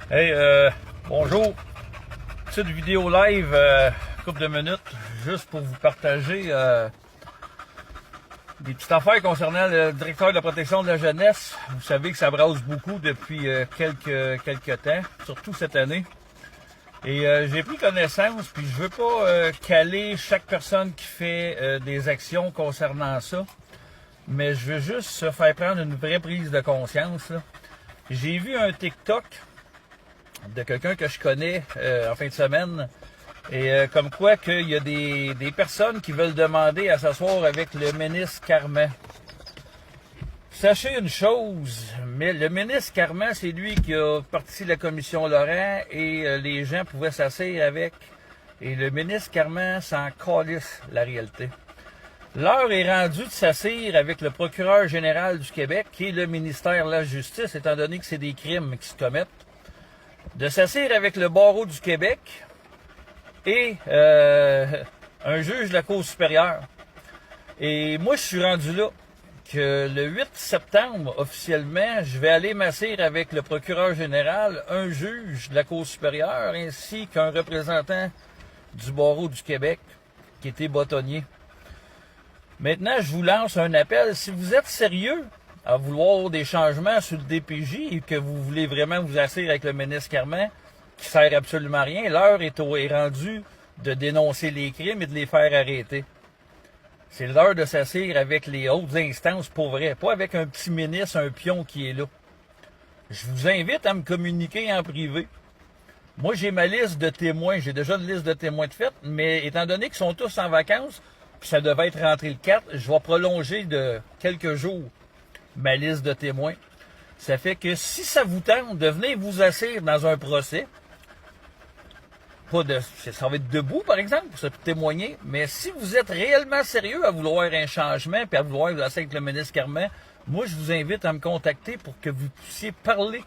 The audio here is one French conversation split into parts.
Hey, bonjour. Petite vidéo live, couple de minutes, juste pour vous partager des petites affaires concernant le directeur de la protection de la jeunesse. Vous savez que ça brasse beaucoup depuis quelques temps, surtout cette année. Et j'ai pris connaissance, puis je veux pas caler chaque personne qui fait des actions concernant ça, mais je veux juste se faire prendre une vraie prise de conscience, là. J'ai vu un TikTok de quelqu'un que je connais en fin de semaine, et comme quoi qu'il y a des personnes qui veulent demander à s'asseoir avec le ministre Carman. Sachez une chose, mais le ministre Carman, c'est lui qui a parti la commission Laurent et les gens pouvaient s'asseoir avec. Et le ministre Carman s'en calisse la réalité. L'heure est rendue de s'asseoir avec le procureur général du Québec, qui est le ministère de la Justice, étant donné que c'est des crimes qui se commettent. De s'asseoir avec le barreau du Québec et un juge de la Cour supérieure. Et moi, je suis rendu là, que le 8 septembre, officiellement, je vais aller m'asseoir avec le procureur général, un juge de la Cour supérieure, ainsi qu'un représentant du barreau du Québec, qui était bâtonnier. Maintenant, je vous lance un appel. Si vous êtes sérieux à vouloir des changements sur le DPJ et que vous voulez vraiment vous asseoir avec le ministre Carman, qui sert absolument à rien, l'heure est rendue de dénoncer les crimes et de les faire arrêter. C'est l'heure de s'asseoir avec les hautes instances pour vrai, pas avec un petit ministre, un pion qui est là. Je vous invite à me communiquer en privé. Moi, j'ai ma liste de témoins, j'ai déjà une liste de témoins de fait, mais étant donné qu'ils sont tous en vacances, puis ça devait être rentré le 4, je vais prolonger de quelques jours ma liste de témoins. Ça fait que si ça vous tente de venir vous asseoir dans un procès, ça va être debout par exemple pour se témoigner, mais si vous êtes réellement sérieux à vouloir un changement et à vouloir vous asseoir avec le ministre Carman, moi je vous invite à me contacter pour que vous puissiez parler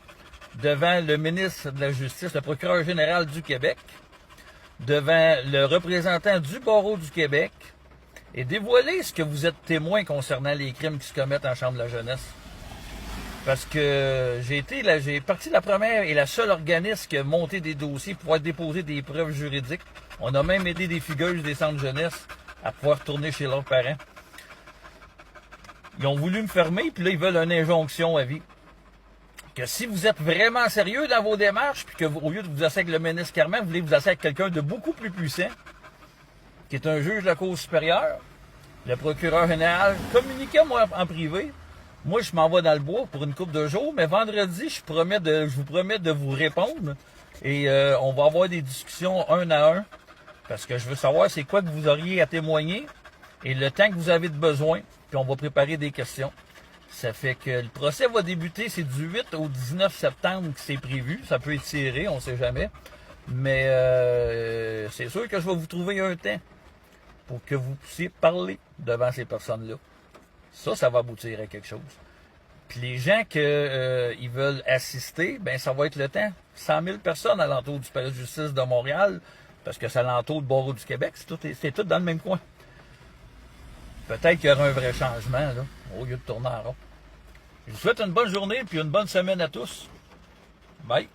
devant le ministre de la Justice, le procureur général du Québec, devant le représentant du barreau du Québec, et dévoiler ce que vous êtes témoin concernant les crimes qui se commettent en Chambre de la jeunesse. Parce que j'ai parti la première et la seule organisme qui a monté des dossiers pour pouvoir déposer des preuves juridiques. On a même aidé des figureuses des centres de jeunesse à pouvoir retourner chez leurs parents. Ils ont voulu me fermer, puis là, ils veulent une injonction à vie. Que si vous êtes vraiment sérieux dans vos démarches, puis que au lieu de vous asseoir avec le ministre Carman, vous voulez vous asseoir avec quelqu'un de beaucoup plus puissant, qui est un juge de la Cour supérieure, le procureur général, communiquez-moi en privé. Moi, je m'en vais dans le bois pour une couple de jours, mais vendredi, je vous promets de vous répondre. Et on va avoir des discussions un à un, parce que je veux savoir c'est quoi que vous auriez à témoigner et le temps que vous avez de besoin, puis on va préparer des questions. Ça fait que le procès va débuter, c'est du 8 au 19 septembre que c'est prévu. Ça peut étirer, on ne sait jamais. Mais c'est sûr que je vais vous trouver un temps pour que vous puissiez parler devant ces personnes-là. Ça va aboutir à quelque chose. Puis les gens qui ils veulent assister, ben ça va être le temps. 100 000 personnes alentour du palais de justice de Montréal, parce que c'est alentour du barreau du Québec, c'est tout dans le même coin. Peut-être qu'il y aura un vrai changement, là, au lieu de tourner en rond. Je vous souhaite une bonne journée et une bonne semaine à tous. Bye!